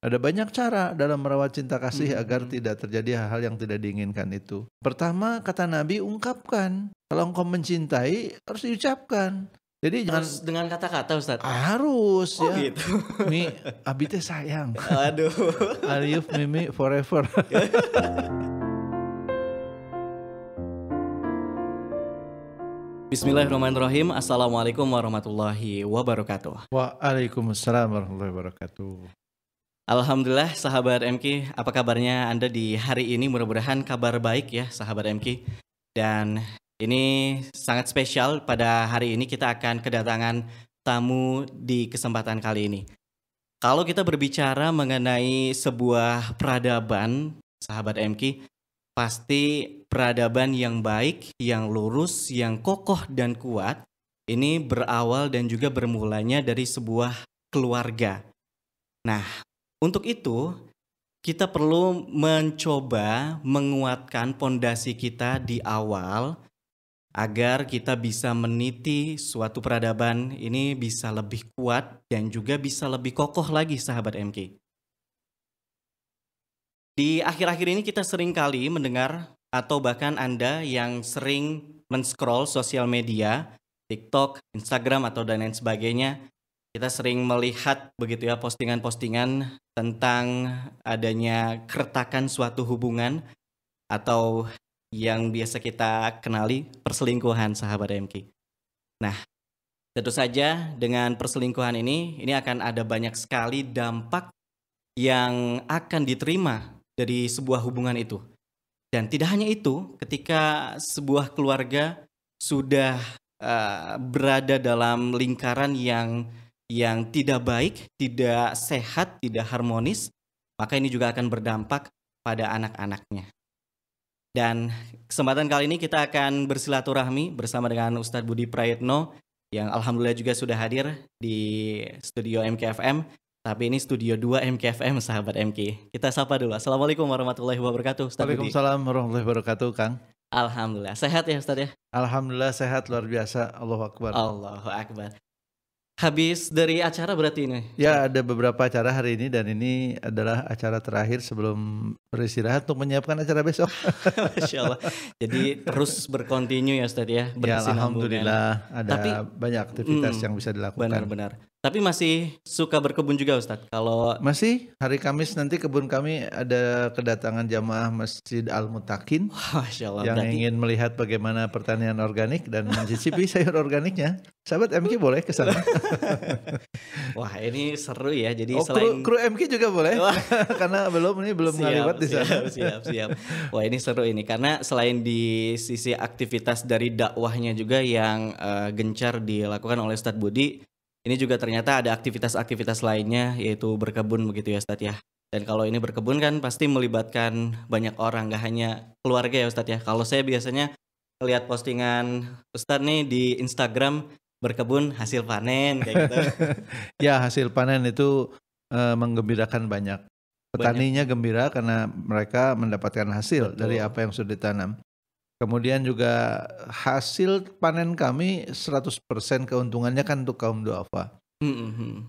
Ada banyak cara dalam merawat cinta kasih agar Mhm. tidak terjadi hal-hal yang tidak diinginkan itu. Pertama, kata Nabi, ungkapkan. Kalau engkau mencintai, harus diucapkan. Jadi jangan Harus dengan kata-kata, Ustadz? harus Oh ya. gitu. Mi, abi teh sayang. Aduh. Aliyuf Mimi forever. Bismillahirrahmanirrahim. Assalamualaikum warahmatullahi wabarakatuh. Waalaikumsalam warahmatullahi wabarakatuh. Alhamdulillah sahabat MK, apa kabarnya Anda di hari ini? Mudah-mudahan kabar baik ya sahabat MK. Dan ini sangat spesial, pada hari ini kita akan kedatangan tamu di kesempatan kali ini. Kalau kita berbicara mengenai sebuah peradaban, sahabat MK, pasti peradaban yang baik, yang lurus, yang kokoh dan kuat, ini berawal dan juga bermulanya dari sebuah keluarga. Nah, untuk itu kita perlu mencoba menguatkan pondasi kita di awal agar kita bisa meniti suatu peradaban ini bisa lebih kuat dan juga bisa lebih kokoh lagi sahabat MK. Di akhir-akhir ini kita sering kali mendengar atau bahkan Anda yang sering men-scroll sosial media, TikTok, Instagram atau dan lain sebagainya, kita sering melihat begitu ya postingan-postingan tentang adanya keretakan suatu hubungan atau yang biasa kita kenali perselingkuhan sahabat MK. Nah, tentu saja dengan perselingkuhan ini akan ada banyak sekali dampak yang akan diterima dari sebuah hubungan itu. Dan tidak hanya itu, ketika sebuah keluarga sudah berada dalam lingkaran yang tidak baik, tidak sehat, tidak harmonis, maka ini juga akan berdampak pada anak-anaknya. Dan kesempatan kali ini kita akan bersilaturahmi bersama dengan Ustadz Budi Prayitno yang alhamdulillah juga sudah hadir di studio MKFM. Tapi ini studio 2 MKFM sahabat MK. Kita sapa dulu. Assalamualaikum warahmatullahi wabarakatuh Ustadz Budi. Waalaikumsalam warahmatullahi wabarakatuh, Kang. Alhamdulillah. Sehat ya Ustadz ya? Alhamdulillah sehat luar biasa. Allahu Akbar. Allahu Akbar. Habis dari acara berarti ini? Ya, ada beberapa acara hari ini dan ini adalah acara terakhir sebelum beristirahat untuk menyiapkan acara besok. Masya Allah. Jadi terus berkontinu ya Ustadz ya? Ya, alhamdulillah ada banyak aktivitas yang bisa dilakukan. Benar-benar. Tapi masih suka berkebun juga Ustadz? Kalau masih, hari Kamis nanti kebun kami ada kedatangan jamaah Masjid Al-Mutakin yang ingin melihat bagaimana pertanian organik dan mencicipi sayur organiknya. Sahabat MK boleh ke sana. Wah, ini seru ya. Jadi selain kru MK juga boleh. Karena belum ngaliwat di sana. Siap. Wah, ini seru ini karena selain di sisi aktivitas dari dakwahnya juga yang gencar dilakukan oleh Ustadz Budi, ini juga ternyata ada aktivitas-aktivitas lainnya yaitu berkebun begitu ya Ustadz ya. Dan kalau ini berkebun kan pasti melibatkan banyak orang, gak hanya keluarga ya Ustadz ya. Kalau saya biasanya lihat postingan Ustadz nih di Instagram berkebun hasil panen kayak gitu. Ya, hasil panen itu menggembirakan banyak. Petaninya gembira karena mereka mendapatkan hasil dari apa yang sudah ditanam. Kemudian juga hasil panen kami 100% keuntungannya kan untuk kaum duafa.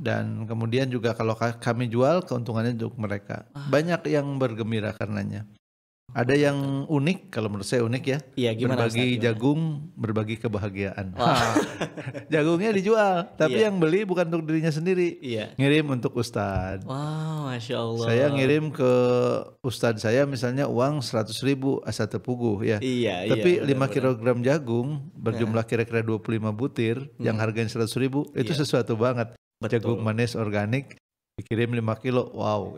Dan kemudian juga kalau kami jual keuntungannya untuk mereka. Banyak yang bergembira karenanya. Ada yang unik, kalau menurut saya unik ya. Iya, gimana, berbagi jagung, berbagi kebahagiaan. Jagungnya dijual, tapi yang beli bukan untuk dirinya sendiri. Ngirim untuk Ustadz. Wow, Masya Allah. Saya ngirim ke Ustadz saya misalnya uang 100.000 asa tepuguh ya. Tapi 5 kilogram jagung berjumlah kira-kira 25 butir yang harganya 100.000 itu sesuatu banget. Jagung manis organik dikirim 5 kilo, wow.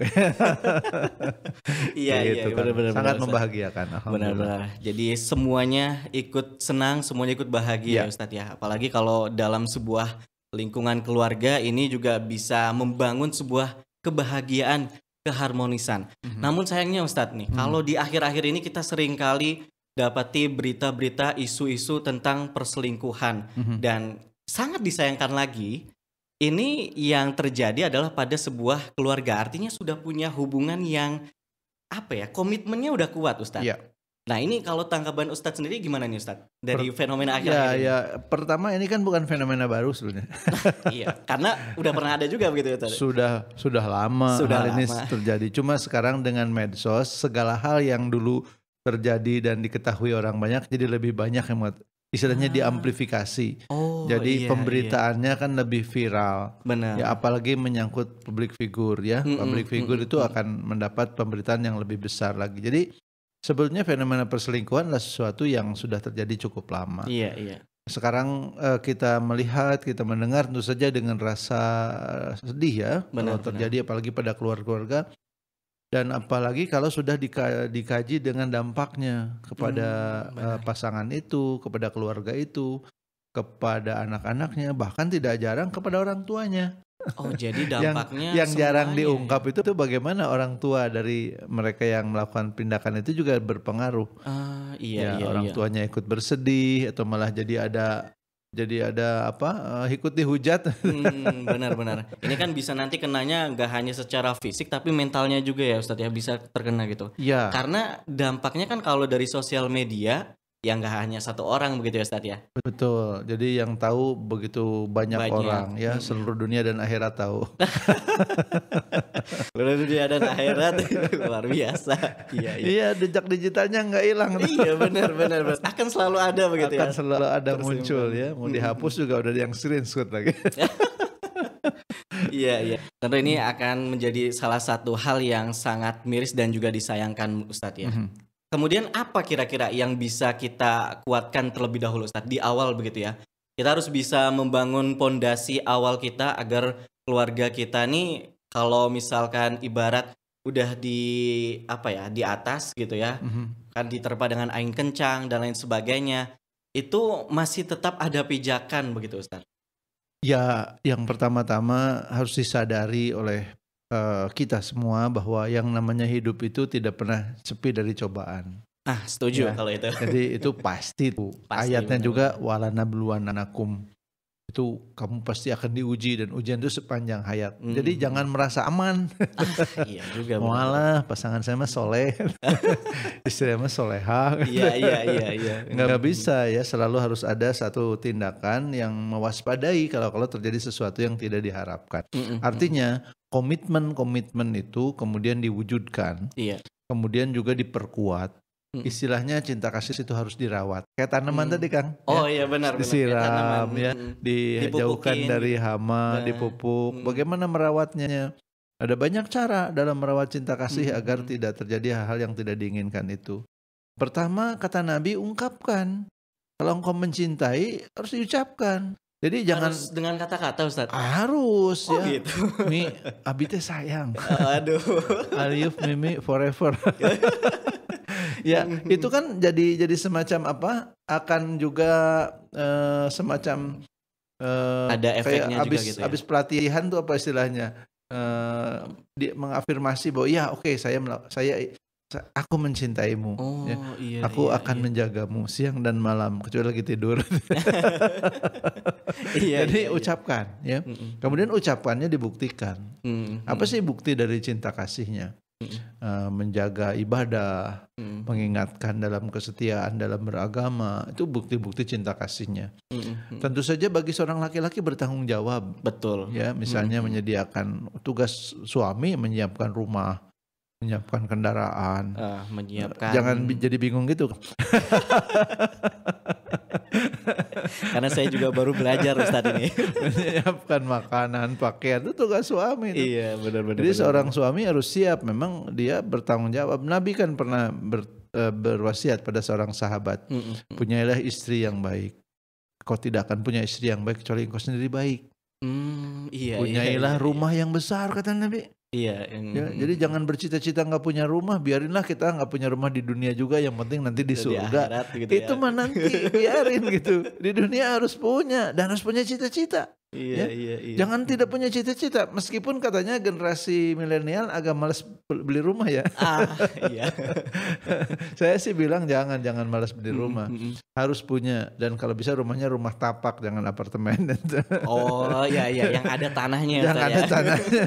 Iya, benar-benar sangat membahagiakan. Benar-benar. Jadi semuanya ikut senang, semuanya ikut bahagia ya Ustadz ya. Apalagi kalau dalam sebuah lingkungan keluarga ini juga bisa membangun sebuah kebahagiaan, keharmonisan. Namun sayangnya Ustadz nih, kalau di akhir-akhir ini kita sering kali dapati berita-berita isu-isu tentang perselingkuhan dan sangat disayangkan lagi. Ini yang terjadi adalah pada sebuah keluarga, artinya sudah punya hubungan yang komitmennya udah kuat Ustadz. Nah ini kalau tanggapan Ustadz sendiri gimana nih Ustadz? Dari fenomena akhir-akhir ini? Ya, pertama ini kan bukan fenomena baru sebenarnya. Iya, karena udah pernah ada juga begitu ya Ustadz? Sudah lama Sudah hal ini lama. terjadi. Cuma sekarang dengan medsos, segala hal yang dulu terjadi dan diketahui orang banyak, jadi lebih banyak yang istilahnya diamplifikasi. Oh Jadi iya, pemberitaannya kan lebih viral. benar. Ya apalagi menyangkut public figure ya. Mm-mm, Public figure mm-mm, itu mm-mm. akan mendapat pemberitaan yang lebih besar lagi. Jadi sebetulnya fenomena perselingkuhan adalah sesuatu yang sudah terjadi cukup lama. Iya. Sekarang kita melihat, kita mendengar tentu saja dengan rasa sedih ya Benar, kalau terjadi apalagi pada keluarga-keluarga. Dan apalagi kalau sudah dikaji dengan dampaknya kepada benar. pasangan itu, kepada keluarga itu, kepada anak-anaknya, bahkan tidak jarang kepada orang tuanya. Oh jadi Yang dampaknya jarang semuanya diungkap itu tuh bagaimana orang tua dari mereka yang melakukan tindakan itu juga berpengaruh. Iya. Orang tuanya ikut bersedih atau malah jadi ada ikut dihujat. Benar. Ini kan bisa nanti kenanya nggak hanya secara fisik tapi mentalnya juga ya Ustadz ya, bisa terkena gitu. Ya. Karena dampaknya kan kalau dari sosial media ya nggak hanya satu orang begitu ya Ustadz ya. Betul. Jadi yang tahu begitu banyak orang ya, seluruh dunia dan akhirat tahu. Seluruh dunia dan akhirat luar biasa. Iya. Iya, jejak digitalnya nggak hilang. Iya benar. Akan selalu ada begitu ya. Akan selalu ada Tersimpan. muncul ya. Mau dihapus juga udah yang screenshot lagi. Iya. Tentu ini akan menjadi salah satu hal yang sangat miris dan juga disayangkan Ustadz ya. Kemudian apa kira-kira yang bisa kita kuatkan terlebih dahulu Ustadz di awal begitu ya? Kita harus bisa membangun pondasi awal kita agar keluarga kita nih kalau misalkan ibarat udah di atas gitu ya, kan diterpa dengan angin kencang dan lain sebagainya, itu masih tetap ada pijakan begitu Ustadz? Ya, yang pertama-tama harus disadari oleh kita semua bahwa yang namanya hidup itu tidak pernah sepi dari cobaan. Nah, setuju Ya. kalau itu. Jadi itu pasti tuh. Pasti, Ayatnya benar. juga walanabluwanakum. Itu kamu pasti akan diuji dan ujian itu sepanjang hayat. Jadi jangan merasa aman. Iya juga. Walah, pasangan saya mah soleh. Istri saya mah soleha. Iya. Nggak bisa ya, selalu harus ada satu tindakan yang mewaspadai kalau terjadi sesuatu yang tidak diharapkan. Artinya komitmen itu kemudian diwujudkan, Iya. kemudian juga diperkuat. Istilahnya cinta kasih itu harus dirawat. Kayak tanaman tadi Kang. Oh iya benar. Disiram ya, dijauhkan Dipupukin. dari hama, dipupuk. Bagaimana merawatnya? Ada banyak cara dalam merawat cinta kasih agar tidak terjadi hal-hal yang tidak diinginkan itu. Pertama kata Nabi, ungkapkan. Kalau engkau mencintai harus diucapkan. Jadi jangan Harus dengan kata-kata Ustadz. harus Oh ya. gitu. Mi, abi teh sayang. Aduh. Aliyuf Mimi forever. Ya, itu kan jadi semacam apa? Akan juga semacam Ada efeknya kayak juga gitu ya. habis pelatihan tuh apa istilahnya? Mengafirmasi bahwa ya oke, aku mencintaimu. Oh Ya. iya. Aku akan menjagamu siang dan malam kecuali lagi tidur. Iya. Jadi ucapkan ya. Kemudian ucapannya dibuktikan. Apa sih bukti dari cinta kasihnya? Menjaga ibadah, mengingatkan dalam kesetiaan dalam beragama, itu bukti-bukti cinta kasihnya. Tentu saja bagi seorang laki-laki bertanggung jawab. Betul. Ya, misalnya menyediakan tugas suami, menyiapkan rumah, menyiapkan kendaraan. Menyiapkan. Jangan jadi bingung gitu. Karena saya juga baru belajar Ustadz ini. Menyiapkan makanan, pakaian itu tugas suami. Iya benar-benar. Jadi seorang suami harus siap, memang dia bertanggung jawab. Nabi kan pernah berwasiat pada seorang sahabat, punyailah istri yang baik. Kau tidak akan punya istri yang baik kecuali engkau sendiri baik. Punyailah rumah yang besar kata Nabi. Iya. Ya, jadi jangan bercita-cita nggak punya rumah, biarinlah kita nggak punya rumah di dunia juga, yang penting nanti di surga. Akhirat, gitu itu ya. mah nanti biarin gitu. Di dunia harus punya dan harus punya cita-cita. Iya, Ya, iya, iya. jangan tidak punya cita-cita. Meskipun katanya generasi milenial agak malas beli rumah ya. Iya. Saya sih bilang jangan malas beli Mhm, rumah. mhm. Harus punya, dan kalau bisa rumahnya rumah tapak, jangan apartemen. Oh, iya, iya, yang ada tanahnya ya, Yang Ustaz, ada ya. tanahnya.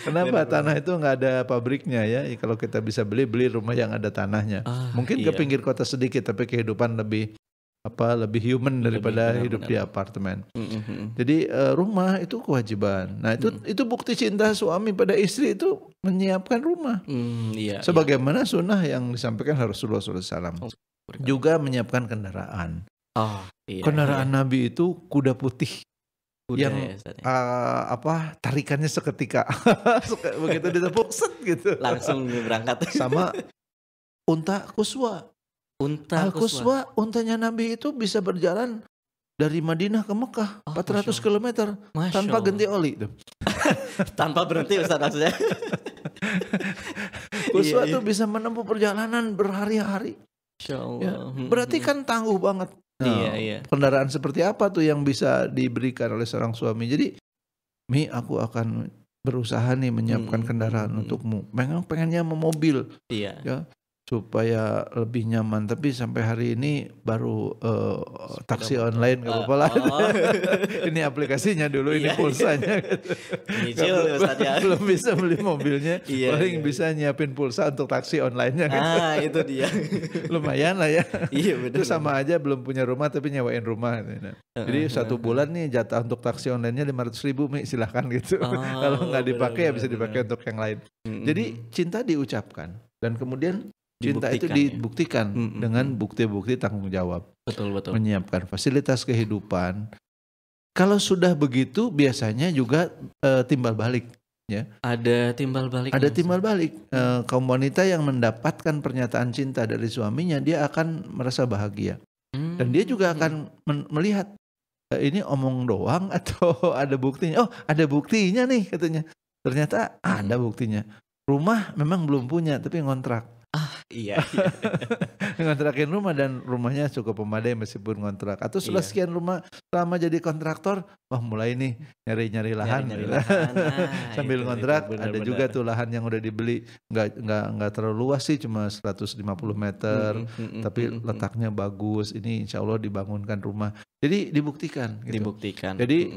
Kenapa? Benar, Tanah benar. itu nggak ada pabriknya ya. Kalau kita bisa beli rumah yang ada tanahnya. Mungkin ke Iya. pinggir kota sedikit, tapi kehidupan lebih lebih human Lebih daripada benar, hidup benar. di apartemen. Mhm, mhm. Jadi rumah itu kewajiban. Nah itu bukti cinta suami pada istri itu menyiapkan rumah. Iya, iya. Sebagaimana sunnah yang disampaikan Rasulullah SAW. Oh, Juga menyiapkan kendaraan. Oh, iya, Kendaraan iya. Nabi itu kuda putih Kuda yang ya, Ustaz, ya. tarikannya seketika. Begitu ditepuk set gitu. Langsung berangkat. Sama unta Quswa. Unta Quswa. Al-Quswa, untanya Nabi itu bisa berjalan dari Madinah ke Mekah, Oh, 400 Masya km Masya tanpa Allah. ganti oli tuh. Tanpa berhenti Ustaz maksudnya. Quswa Iya, tuh bisa menempuh perjalanan berhari-hari. Masya Allah. Ya, berarti kan tangguh banget. Iya, Nah, iya. kendaraan seperti apa tuh yang bisa diberikan oleh seorang suami? Jadi, Mi, aku akan berusaha nih menyiapkan kendaraan untukmu. Memang pengennya mau mobil, Iya. ya, supaya lebih nyaman. Tapi sampai hari ini baru taksi motor. online nggak apa-apa lah. Oh. Ini aplikasinya dulu, ini Iya, pulsanya. Nyicil ya, Ustaz, ya. Belum bisa beli mobilnya, Iya, paling iya, bisa nyiapin pulsa untuk taksi online-nya. Itu dia. Lumayan lah ya. Iya, benar. Itu sama aja belum punya rumah tapi nyewain rumah. Jadi 1 bulan nih jatah untuk taksi online-nya 500.000, Mi, silahkan gitu. Kalau nggak dipakai ya bisa dipakai untuk yang lain. Jadi cinta diucapkan dan kemudian cinta itu dibuktikan dengan bukti-bukti tanggung jawab. Betul, betul. Menyiapkan fasilitas kehidupan. Kalau sudah begitu biasanya juga timbal balik. Ya. Ada timbal balik. Ada timbal balik. Kaum wanita yang mendapatkan pernyataan cinta dari suaminya, dia akan merasa bahagia. Dan dia juga akan melihat ini omong doang atau ada buktinya. Oh, ada buktinya nih katanya. Ternyata ada buktinya. Rumah memang belum punya tapi ngontrak. Iya. Ngontrakin rumah dan rumahnya cukup memadai meskipun ngontrak. Atau setelah sekian rumah selama jadi kontraktor, wah mulai nih nyari-nyari lahan. Sambil ngontrak, ada juga tuh lahan yang udah dibeli nggak terlalu luas sih, cuma 150 meter, tapi letaknya bagus. Ini insya Allah dibangunkan rumah. Jadi dibuktikan. Gitu. Dibuktikan. Jadi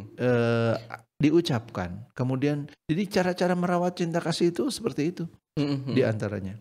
diucapkan. Kemudian, jadi cara-cara merawat cinta kasih itu seperti itu di antaranya.